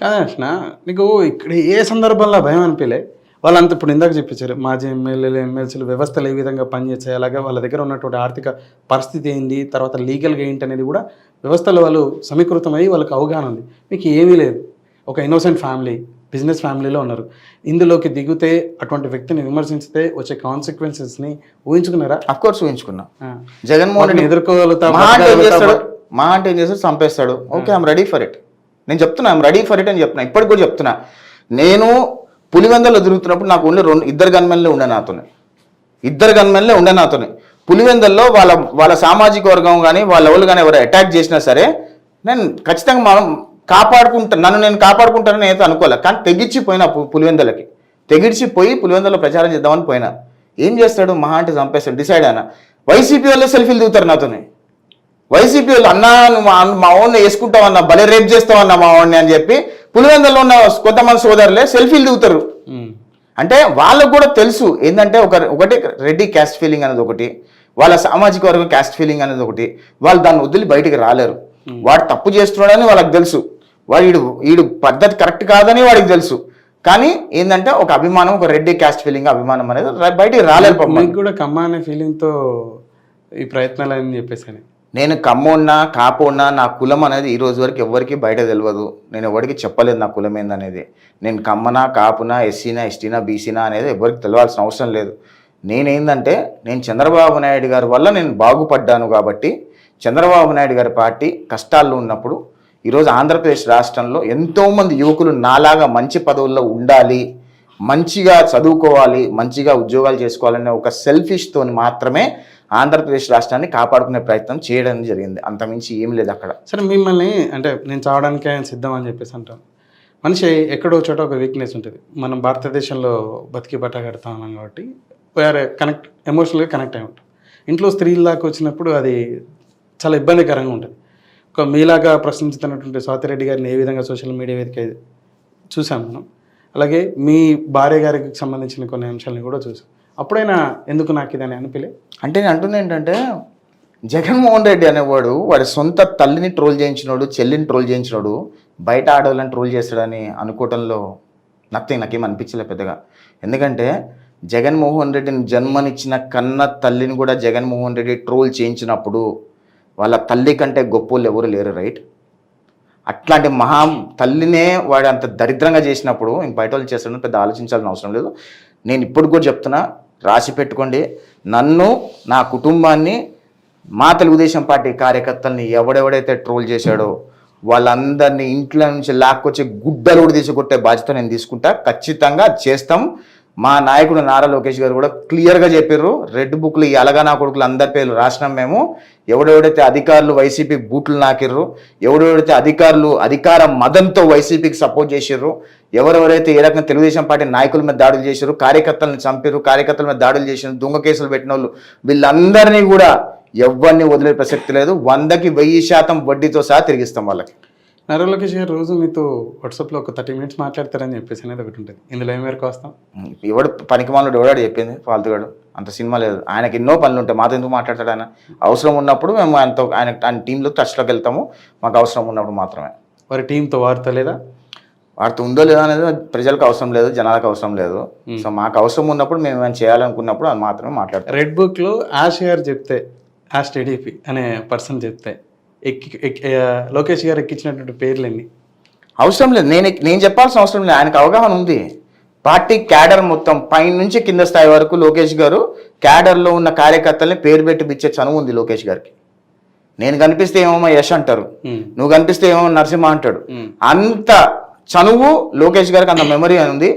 కాదన్న నీకు ఇక్కడ ఏ సందర్భంలో భయం అనిపించలే? వాళ్ళంతా ఇప్పుడు ఇందాక చెప్పించారు మాజీ ఎమ్మెల్యేలు ఎమ్మెల్సీలు వ్యవస్థలు ఏ విధంగా పనిచేస్తాయి, అలాగే వాళ్ళ దగ్గర ఉన్నటువంటి ఆర్థిక పరిస్థితి ఏంది, తర్వాత లీగల్గా ఏంటి అనేది కూడా వ్యవస్థలో వాళ్ళు సమీకృతమై వాళ్ళకి అవగాహన ఉంది. మీకు ఏమీ లేదు, ఒక ఇన్నోసెంట్ ఫ్యామిలీ, బిజినెస్ ఫ్యామిలీలో ఉన్నారు. ఇందులోకి దిగితే అటువంటి వ్యక్తిని విమర్శించితే వచ్చే కాన్సిక్వెన్సెస్ని ఊహించుకున్నారా? అఫ్కోర్స్ ఊహించుకున్నా. జగన్మోహన్ రెడ్డి ఎదుర్కోగలుగుతా మా అంటే ఏం చేస్తాడు, చంపేస్తాడు. Okay, I'm ready for it. నేను చెప్తున్నా ఐఎమ్ రెడీ ఫర్ ఇట్ అని చెప్తున్నా. ఇప్పటికి కూడా చెప్తున్నా. నేను పులివెందల్లో తిరుగుతున్నప్పుడు నాకు ఓన్లీ ఇద్దరు గన్మెన్లే ఉండే నాతోనే. పులివెందల్లో వాళ్ళ సామాజిక వర్గం కానీ వాళ్ళ వాళ్ళు కానీ ఎవరు అటాక్ చేసినా సరే నేను ఖచ్చితంగా నన్ను నేను కాపాడుకుంటానని అయితే అనుకోలే. కానీ తెగిచ్చిపోయినా తెగిచ్చిపోయి పులివెందల్లో ప్రచారం చేద్దామని పోయినా. ఏం చేస్తాడు, మహా అంటే చంపేస్తాడు. డిసైడ్ అయినా. వైసీపీ వాళ్ళే సెల్ఫీలు దిగుతారు నాతోనే. వైసీపీ వాళ్ళు అన్నా నువ్వు మా వాడిని వేసుకుంటావన్నా, భలే రేప్ చేస్తావన్నా మా వాడిని అని చెప్పి పులివెందుల్లో ఉన్న కొంతమంది సోదరులే సెల్ఫీలు దిగుతారు. అంటే వాళ్ళకు కూడా తెలుసు ఏంటంటే ఒకటి రెడ్డి క్యాస్ట్ ఫీలింగ్ అనేది ఒకటి, వాళ్ళ సామాజిక వర్గం క్యాస్ట్ ఫీలింగ్ అనేది ఒకటి. వాళ్ళు దాన్ని వదిలి బయటికి రాలేరు. వాడు తప్పు చేస్తున్నాడని వాళ్ళకి తెలుసు, వీడు పద్ధతి కరెక్ట్ కాదని వాడికి తెలుసు. కానీ ఏంటంటే ఒక అభిమానం, ఒక రెడ్డి క్యాస్ట్ ఫీలింగ్ అభిమానం అనేది బయటికి రాలేరు. మీకు కూడా కమ్మ అనే ఫీలింగ్తో ఈ ప్రయత్నాలు అని చెప్పేసి నేను కమ్మోన్నా కాపోన్నా నా కులం అనేది ఈ రోజు వరకు ఎవరికి బయట తెలియదు. నేను ఎవరికి చెప్పలేదు నా కులం ఏందనేది. నేను కమ్మనా కాపునా ఎస్సీనా ఎస్టీనా బీసీనా అనేది ఎవరికి తెలియాల్సిన అవసరం లేదు. నేనేందంటే నేను చంద్రబాబు నాయుడు గారి వల్ల నేను బాగుపడ్డాను కాబట్టి, చంద్రబాబు నాయుడు గారి పార్టీ కష్టాల్లో ఉన్నప్పుడు ఈరోజు ఆంధ్రప్రదేశ్ రాష్ట్రంలో ఎంతోమంది యువకులు నాలాగా మంచి పదవుల్లో ఉండాలి, మంచిగా చదువుకోవాలి, మంచిగా ఉద్యోగాలు చేసుకోవాలనే ఒక సెల్ఫిష్తో మాత్రమే ఆంధ్రప్రదేశ్ రాష్ట్రాన్ని కాపాడుకునే ప్రయత్నం చేయడం జరిగింది. అంతమించి ఏం లేదు అక్కడ. సరే, మిమ్మల్ని అంటే నేను చావడానికి ఆయన సిద్ధం అని చెప్పేసి అంటాను. మనిషి ఎక్కడో చోట ఒక వీక్నెస్ ఉంటుంది. మనం భారతదేశంలో బతికి బట్ట కడతా ఉన్నాం కాబట్టి వేరే ఎమోషనల్గా కనెక్ట్ అయి ఉంటాం. ఇంట్లో స్త్రీల దాకా వచ్చినప్పుడు అది చాలా ఇబ్బందికరంగా ఉంటుంది. ఒక మీలాగా ప్రశ్నించుతున్నటువంటి స్వాతిరెడ్డి గారిని ఏ విధంగా సోషల్ మీడియా వేదిక చూసాం మనం, అలాగే మీ భార్య గారికి సంబంధించిన కొన్ని అంశాలను కూడా చూసాం. అప్పుడైనా ఎందుకు నాకు ఇదని అనిపిలే? అంటే నేను అంటుంది ఏంటంటే, జగన్మోహన్ రెడ్డి అనేవాడు వాడి సొంత తల్లిని ట్రోల్ చేయించినాడు, చెల్లిని ట్రోల్ చేయించినాడు, బయట ఆడవాళ్ళని ట్రోల్ చేస్తాడని అనుకోవడంలో నాకేం అనిపించలే పెద్దగా. ఎందుకంటే జగన్మోహన్ రెడ్డిని జన్మనిచ్చిన కన్న తల్లిని కూడా జగన్మోహన్ రెడ్డి ట్రోల్ చేయించినప్పుడు వాళ్ళ తల్లి కంటే గొప్పోళ్ళు ఎవరు లేరు, రైట్? అట్లాంటి మహా తల్లినే వాడు అంత దరిద్రంగా చేసినప్పుడు ఇంక బయట వాళ్ళు చేస్తాడని పెద్ద ఆలోచించాల్సిన అవసరం లేదు. నేను ఇప్పుడు కూడా చెప్తున్నా, రాసి పెట్టుకోండి, నన్ను, నా కుటుంబాన్ని, మా తెలుగుదేశం పార్టీ కార్యకర్తల్ని ఎవడెవడైతే ట్రోల్ చేశాడో వాళ్ళందరినీ ఇంట్లో నుంచి లాక్కొచ్చి గుడ్డలు కూడా తీసుకొట్టే బాధ్యత నేను తీసుకుంటా. ఖచ్చితంగా చేస్తాం. మా నాయకుడు నారా లోకేష్ గారు కూడా క్లియర్గా చెప్పారు, రెడ్ బుక్లు ఈ అలగా నా కొడుకులు అందరి పేర్లు రాసినాం మేము. ఎవడెవడైతే అధికారులు వైసీపీ బూట్లు నాకిర్రు, ఎవడెవడైతే అధికారులు అధికార మదంతో వైసీపీకి సపోర్ట్ చేసిర్రు, ఎవరెవరైతే ఏ రకంగా తెలుగుదేశం పార్టీ నాయకుల మీద దాడులు చేశారు, కార్యకర్తలను చంపారు, కార్యకర్తల మీద దాడులు చేశారు, దొంగ కేసులు పెట్టిన వాళ్ళు, వీళ్ళందరినీ కూడా ఎవరిని వదిలే ప్రసక్తి లేదు. 100కి 1000% వడ్డీతో సహా తిరిగిస్తాం వాళ్ళకి. నారా లోకేష్ గారు రోజు మీతో వాట్సాప్లో ఒక 30 minutes మాట్లాడతారని చెప్పేసి అనేది ఒకటి ఉంటుంది. ఇందులో ఏం మేరకు వస్తాం? ఎవడు పనికిమాలను ఎవడాడు చెప్పింది, ఫాల్తుగాడు, అంత సినిమా లేదు. ఆయనకి ఎన్నో పనులు ఉంటాయి, మాతో ఎందుకు మాట్లాడతాడు ఆయన? అవసరం ఉన్నప్పుడు మేము ఆయన టీంలో టచ్లోకి వెళ్తాము, మాకు అవసరం ఉన్నప్పుడు మాత్రమే. వారి టీంతో వార్త లేదా? వార్త ఉందో లేదా అనేది ప్రజలకు అవసరం లేదు, జనాలకు అవసరం లేదు. సో మాకు అవసరం ఉన్నప్పుడు మేము ఏమైనా చేయాలనుకున్నప్పుడు అది మాత్రమే మాట్లాడతాం. రెడ్ బుక్లో యాష్ గారు చెప్తే, యాష్ టీడీపీ అనే పర్సన్ చెప్తే లోకేష్ గారు ఎక్కించినటువంటి పేర్లు ఎన్ని? అవసరం లేదు, నేను చెప్పాల్సిన అవసరం లేదు. ఆయనకు అవగాహన ఉంది. పార్టీ క్యాడర్ మొత్తం పైన నుంచి కింద స్థాయి వరకు లోకేష్ గారు క్యాడర్లో ఉన్న కార్యకర్తల్ని పేరు పెట్టి పిచ్చే చనువు ఉంది లోకేష్ గారికి. నేను కనిపిస్తే ఏమో యశ్ అంటారు, నువ్వు కనిపిస్తే ఏమో నరసింహ అంటాడు. అంత చనువు లోకేష్ గారికి, అంత మెమరీ ఉంది.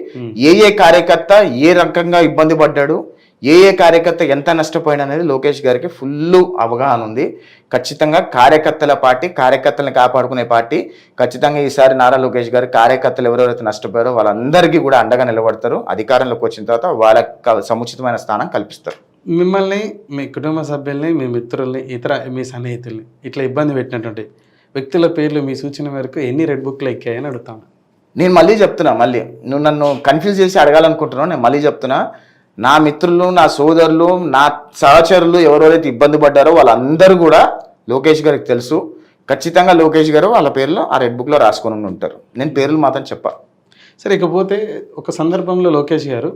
ఏ కార్యకర్త ఏ రకంగా ఇబ్బంది పడ్డాడు, ఏ కార్యకర్త ఎంత నష్టపోయిన అనేది లోకేష్ గారికి ఫుల్ అవగాహన ఉంది. ఖచ్చితంగా కార్యకర్తల పార్టీ, కార్యకర్తలను కాపాడుకునే పార్టీ. ఖచ్చితంగా ఈసారి నారా లోకేష్ గారు కార్యకర్తలు ఎవరెవరైతే నష్టపోయారో వాళ్ళందరికీ కూడా అండగా నిలబడతారు. అధికారంలోకి వచ్చిన తర్వాత వాళ్ళకి సముచితమైన స్థానం కల్పిస్తారు. మిమ్మల్ని, మీ కుటుంబ సభ్యుల్ని, మీ మిత్రుల్ని, ఇతర మీ సన్నిహితుల్ని ఇట్లా ఇబ్బంది పెట్టినటువంటి వ్యక్తుల పేర్లు మీ సూచన మేరకు ఎన్ని రెడ్ బుక్లు ఎక్కాయని అడుగుతాను. నేను మళ్ళీ చెప్తున్నా, నువ్వు నన్ను కన్ఫ్యూజ్ చేసి అడగాలనుకుంటున్నావు. నేను మళ్ళీ చెప్తున్నా, నా మిత్రులు, నా సోదరులు, నా సహచరులు ఎవరెవరైతే ఇబ్బంది పడ్డారో వాళ్ళందరూ కూడా లోకేష్ గారికి తెలుసు. ఖచ్చితంగా లోకేష్ గారు వాళ్ళ పేర్లు ఆ రెడ్ బుక్లో రాసుకొని ఉంటారు. నేను పేర్లు మాత్రం చెప్పా. సరే, ఇకపోతే ఒక సందర్భంలో లోకేష్ గారు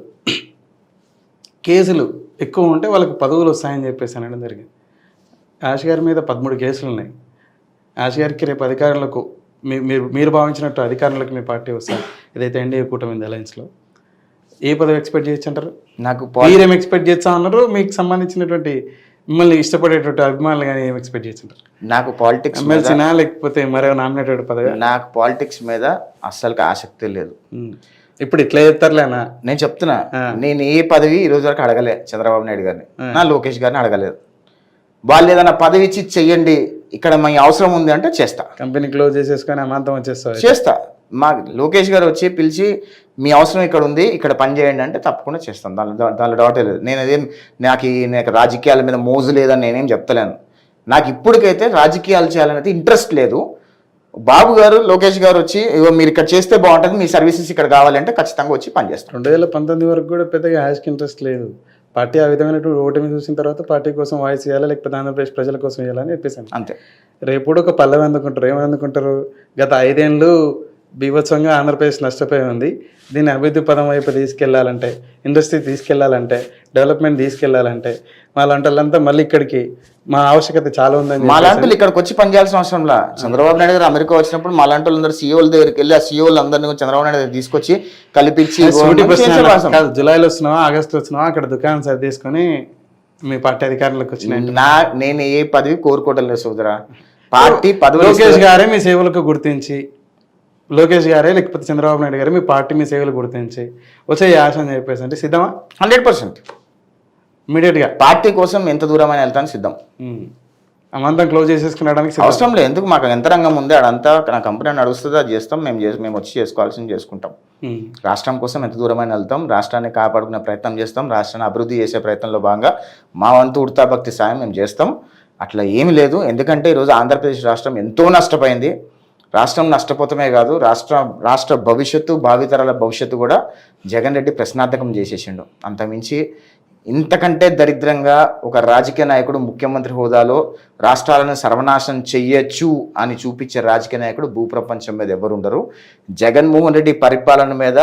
కేసులు ఎక్కువ ఉంటే వాళ్ళకి పదవులు వస్తాయని చెప్పేసి అనడం జరిగింది. యాష్ గారి మీద 13 కేసులు ఉన్నాయి. యాష్ గారికి రేపు అధికారులకు మీరు భావించినట్టు అధికారులకు మీ పార్టీ వస్తారు ఏదైతే ఎన్డీఏ కూటమి ఉంది అలయన్స్లో, ఏ పదవి ఎక్స్పెక్ట్ చేయొచ్చు అంటారు? నాకు మీరేం ఎక్స్పెక్ట్ చేస్తా ఉన్నారు? మీకు సంబంధించినటువంటి మిమ్మల్ని ఇష్టపడేటువంటి అభిమానులు కానీ ఏం ఎక్స్పెక్ట్ చేస్తుంటారు? నాకు పాలిటిక్స్ ఎమ్మెల్సీనా లేకపోతే మరో నామినేటెడ్ పదవి? నాకు పాలిటిక్స్ మీద అస్సలు ఆసక్తి లేదు. ఇప్పుడు ఇట్లా చెప్తారులేనా? నేను చెప్తున్నా, నేను ఏ పదవి ఈ రోజు వరకు అడగలే చంద్రబాబు నాయుడు గారిని, నా లోకేష్ గారిని అడగలేదు. వాళ్ళు ఏదైనా పదవి ఇచ్చి చెయ్యండి ఇక్కడ మీ అవసరం ఉంది అంటే చేస్తా. కంపెనీ క్లోజ్ చేసేసుకొని అమాంతం చేస్తా. మా లోకేష్ గారు వచ్చి పిలిచి మీ అవసరం ఇక్కడ ఉంది ఇక్కడ పని చేయండి అంటే తప్పకుండా చేస్తాను. దానిలో డౌటే లేదు. నాకు రాజకీయాల మీద మోజు లేదని నేనేం చెప్తలేను. నాకు ఇప్పటికైతే రాజకీయాలు చేయాలనేది ఇంట్రెస్ట్ లేదు. బాబు గారు లోకేష్ గారు వచ్చి మీరు ఇక్కడ చేస్తే బాగుంటుంది, మీ సర్వీసెస్ ఇక్కడ కావాలంటే ఖచ్చితంగా వచ్చి పనిచేస్తాను. 2019 వరకు కూడా పెద్దగా హ్యాష్కి ఇంట్రెస్ట్ లేదు. పార్టీ ఆ విధమైనటువంటి ఓటమి చూసిన తర్వాత పార్టీ కోసం వాయిస్ ఇవ్వాలా లేకపోతే ఆంధ్రప్రదేశ్ ప్రజల కోసం ఇవ్వాలని చెప్పేసాను. అంతే. రేపు ఒక పల్లవి అందుకుంటారు. ఏమని అందుకుంటారు? గత 5 ఏళ్ళు బీభత్సంగా ఆంధ్రప్రదేశ్ నష్టపోయి ఉంది. దీన్ని అభివృద్ధి పదం వైపు తీసుకెళ్లాలంటే, ఇండస్ట్రీ తీసుకెళ్లాలంటే, డెవలప్మెంట్ తీసుకెళ్లాలంటే వాళ్ళంతా మళ్ళీ ఇక్కడికి మా ఆవశ్యకత చాలా ఉందని మాలాంటి ఇక్కడికి వచ్చి పనిచేయాల్సిన అవసరంలా. చంద్రబాబు నాయుడు గారు అమెరికా వచ్చినప్పుడు మాలాంటి వాళ్ళందరూ సీఓల దగ్గరికి వెళ్ళి ఆ సీఓలు అందరినీ చంద్రబాబు నాయుడు దగ్గర తీసుకొచ్చి కల్పించి జులైలో వస్తున్నావా ఆగస్టులో వస్తున్నావా అక్కడ దుకాణం సరి తీసుకొని మీ పార్టీ అధికారులకు వచ్చిన నేను ఏ పదవి కోరుకోవడం లేదు సోదరా. పార్టీ పదవి లోకేష్ గారే మీ సేవలకు గుర్తించి, లోకేష్ గారే లేకపోతే చంద్రబాబు నాయుడు గారే మీ పార్టీ మీ సేవలు గుర్తించి వచ్చే ఆశ అని చెప్పేసి అంటే సిద్ధమా? 100% ఇమీడియట్గా పార్టీ కోసం ఎంత దూరమైన వెళ్తాను సిద్ధం. అమంతం క్లోజ్ చేసేసుకునడానికి అవసరం లేదు. ఎందుకు మాకు ఎంత రంగం ఉంది అదంతా నా కంపెనీ నడుస్తుంది, అది చేస్తాం. మేము వచ్చి చేసుకోవాల్సింది చేసుకుంటాం. రాష్ట్రం కోసం ఎంత దూరమైన వెళ్తాం, రాష్ట్రాన్ని కాపాడుకునే ప్రయత్నం చేస్తాం, రాష్ట్రాన్ని అభివృద్ధి చేసే ప్రయత్నంలో భాగంగా మా వంతు ఉడతా భక్తి సాయం మేము చేస్తాం. అట్లా ఏమీ లేదు. ఎందుకంటే ఈరోజు ఆంధ్రప్రదేశ్ రాష్ట్రం ఎంతో నష్టపోయింది. రాష్ట్రం నష్టపోతమే కాదు, రాష్ట్ర భవిష్యత్తు భావితరాల భవిష్యత్తు కూడా జగన్ రెడ్డి ప్రశ్నార్థకం చేసేసిండు. అంతమించి ఇంతకంటే దరిద్రంగా ఒక రాజకీయ నాయకుడు ముఖ్యమంత్రి హోదాలో రాష్ట్రాలను సర్వనాశనం చెయ్యొచ్చు అని చూపించే రాజకీయ నాయకుడు భూప్రపంచం మీద ఎవరు ఉండరు. జగన్మోహన్ రెడ్డి పరిపాలన మీద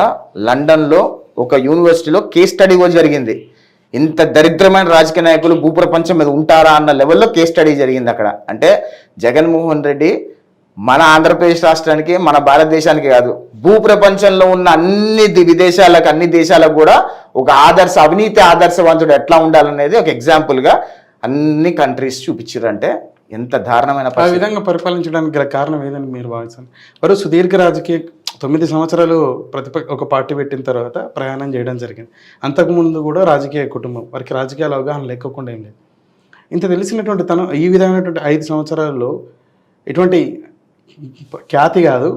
లండన్లో ఒక యూనివర్సిటీలో కేస్ స్టడీ కూడా జరిగింది. ఇంత దరిద్రమైన రాజకీయ నాయకులు భూప్రపంచం మీద ఉంటారా అన్న లెవెల్లో కేస్ స్టడీ జరిగింది అక్కడ. అంటే జగన్మోహన్ రెడ్డి మన ఆంధ్రప్రదేశ్ రాష్ట్రానికి, మన భారతదేశానికి కాదు, భూప్రపంచంలో ఉన్న అన్ని దేశాలకు కూడా ఒక అవినీతి ఆదర్శవంతుడు ఎట్లా ఉండాలనేది ఒక ఎగ్జాంపుల్గా అన్ని కంట్రీస్ చూపించారంటే ఎంత దారుణమైన ఆ విధంగా పరిపాలించడానికి గల కారణం ఏదని మీరు భావించారు? వారు సుదీర్ఘ రాజకీయ 9 సంవత్సరాలు ఒక పార్టీ పెట్టిన తర్వాత ప్రయాణం చేయడం జరిగింది. అంతకుముందు కూడా రాజకీయ కుటుంబం, వారికి రాజకీయాల అవగాహన లేకుండా ఏం లేదు. ఇంత తెలిసినటువంటి తను ఈ విధమైనటువంటి 5 సంవత్సరాల్లో ఎటువంటి ఖ్యాతి కాదు,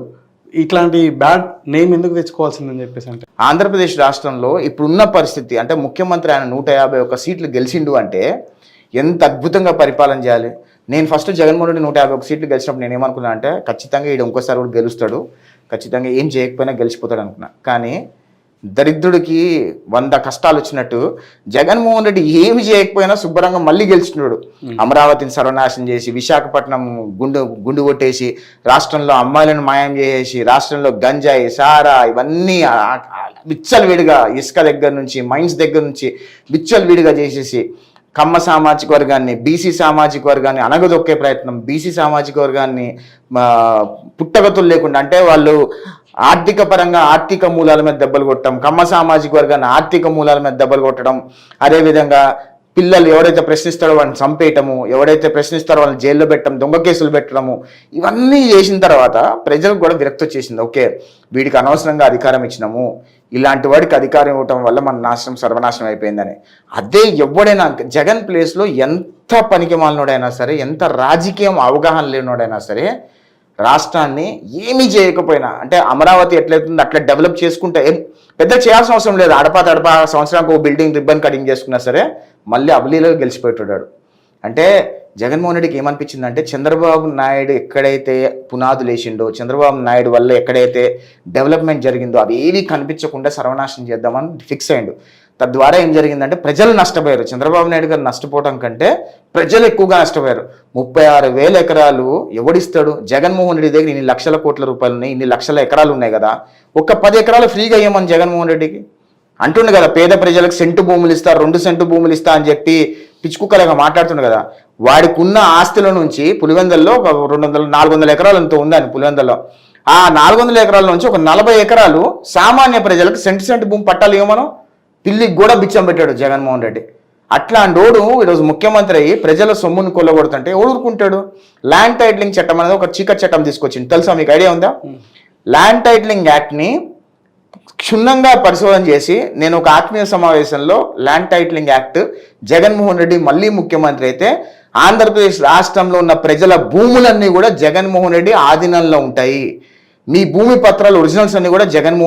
ఇట్లాంటి బ్యాడ్ నేమ్ ఎందుకు తెచ్చుకోవాల్సిందని చెప్పేసి అంటే ఆంధ్రప్రదేశ్ రాష్ట్రంలో ఇప్పుడున్న పరిస్థితి అంటే ముఖ్యమంత్రి ఆయన 151 సీట్లు గెలిచిండు అంటే ఎంత అద్భుతంగా పరిపాలన చేయాలి. నేను ఫస్ట్ జగన్మోహన్ రెడ్డి 151 సీట్లు గెలిచినప్పుడు నేను ఏమనుకున్నా అంటే ఖచ్చితంగా ఈడు ఇంకోసారి కూడా గెలుస్తాడు, ఖచ్చితంగా ఏం చేయకపోయినా గెలిచిపోతాడు అనుకున్నా. కానీ దరిద్రుడికి 100 కష్టాలు వచ్చినట్టు జగన్మోహన్ రెడ్డి ఏమి చేయకపోయినా శుభ్రంగా మళ్ళీ గెలిచినాడు. అమరావతిని సర్వనాశనం చేసి, విశాఖపట్నం గుండు కొట్టేసి, రాష్ట్రంలో అమ్మాయిలను మాయం చేసేసి, రాష్ట్రంలో గంజాయి సారా ఇవన్నీ విచ్చలవిడిగా ఇసుక దగ్గర నుంచి మైన్స్ దగ్గర నుంచి విచ్చలవిడిగా చేసేసి కమ్మ సామాజిక వర్గాన్ని, బీసీ సామాజిక వర్గాన్ని అనగదొక్కే ప్రయత్నం, బీసీ సామాజిక వర్గాన్ని పుట్టగతులు లేకుండా అంటే వాళ్ళు ఆర్థిక పరంగా ఆర్థిక మూలాల మీద దెబ్బలు కొట్టడం, కమ్మ సామాజిక వర్గాన్ని ఆర్థిక మూలాల మీద దెబ్బలు కొట్టడం, అదేవిధంగా పిల్లలు ఎవరైతే ప్రశ్నిస్తారో వాళ్ళని చంపేయటము, ఎవరైతే ప్రశ్నిస్తారో వాళ్ళని జైల్లో పెట్టడం, దొంగ కేసులు పెట్టడము, ఇవన్నీ చేసిన తర్వాత ప్రజలకు కూడా విరక్తి వచ్చేసింది. ఓకే, వీడికి అనవసరంగా అధికారం ఇచ్చినాము, ఇలాంటి వాడికి అధికారం ఇవ్వటం వల్ల మన నాశనం సర్వనాశనం అయిపోయిందని. అదే ఎవడైనా జగన్ ప్లేస్లో ఎంత పనికి మాలినోడైనా సరే, ఎంత రాజకీయం అవగాహన లేనోడైనా సరే, రాష్ట్రాన్ని ఏమీ చేయకపోయినా అంటే అమరావతి ఎట్లయితుందో అట్లా డెవలప్ చేసుకుంటే పెద్ద చేయాల్సిన అవసరం లేదు. అడపా సంవత్సరానికి ఒక బిల్డింగ్ రిబ్బన్ కటింగ్ చేసుకున్నా సరే మళ్ళీ అబలీలో గెలిచిపోయేటాడు. అంటే జగన్మోహన్ రెడ్డికి ఏమనిపించిందంటే చంద్రబాబు నాయుడు ఎక్కడైతే పునాదులు వేసిండో, చంద్రబాబు నాయుడు వల్ల ఎక్కడైతే డెవలప్మెంట్ జరిగిందో అవి ఏవి కనిపించకుండా సర్వనాశనం చేద్దామని ఫిక్స్ అయ్యిండు. తద్వారా ఏం జరిగిందంటే ప్రజలు నష్టపోయారు. చంద్రబాబు నాయుడు గారు నష్టపోవడం కంటే ప్రజలు ఎక్కువగా నష్టపోయారు. 36,000 ఎకరాలు ఎవడిస్తాడు? జగన్మోహన్ రెడ్డి దగ్గర ఇన్ని లక్షల కోట్ల రూపాయలు ఉన్నాయి, ఇన్ని లక్షల ఎకరాలు ఉన్నాయి కదా, ఒక్క 10 ఎకరాలు ఫ్రీగా ఇవ్వమని జగన్మోహన్ రెడ్డికి అంటుండే కదా. పేద ప్రజలకు సెంటు భూములు ఇస్తా, 2 సెంటు భూములు ఇస్తా అని చెప్పి పిచ్చుకుక్కలాగా మాట్లాడుతుండే కదా. వాడికి ఉన్న ఆస్తుల నుంచి పులివెందల్లో ఒక 400 ఎకరాలు ఎంతో ఉందని పులివెందల్లో, ఆ 400 ఎకరాల నుంచి ఒక 40 ఎకరాలు సామాన్య ప్రజలకు సెంటు భూమి పట్టాలు ఇవ్వమను పిల్లికి కూడా బిచ్చం పెట్టాడు జగన్మోహన్ రెడ్డి. అట్లాంటోడు ఈరోజు ముఖ్యమంత్రి అయ్యి ప్రజల సొమ్మును కొల్లగొడుతుంటే ఎవడు ఊరుకుంటాడు? ల్యాండ్ టైటిలింగ్ చట్టం అనేది ఒక చీకటి చట్టం తీసుకొచ్చింది, తెలుసా మీకు? ఐడియా ఉందా? ల్యాండ్ టైటిలింగ్ యాక్ట్ని క్షుణ్ణంగా పరిశోధన చేసి నేను ఒక ఆత్మీయ సమావేశంలో land titling act Jaganmohan Reddy మళ్ళీ ముఖ్యమంత్రి అయితే ఆంధ్రప్రదేశ్ రాష్ట్రంలో ఉన్న ప్రజల భూములన్నీ కూడా జగన్మోహన్ రెడ్డి ఆధీనంలో ఉంటాయి, మీ భూమి పత్రాలు ఒరిజినల్స్ అన్ని కూడా జగన్మోహన్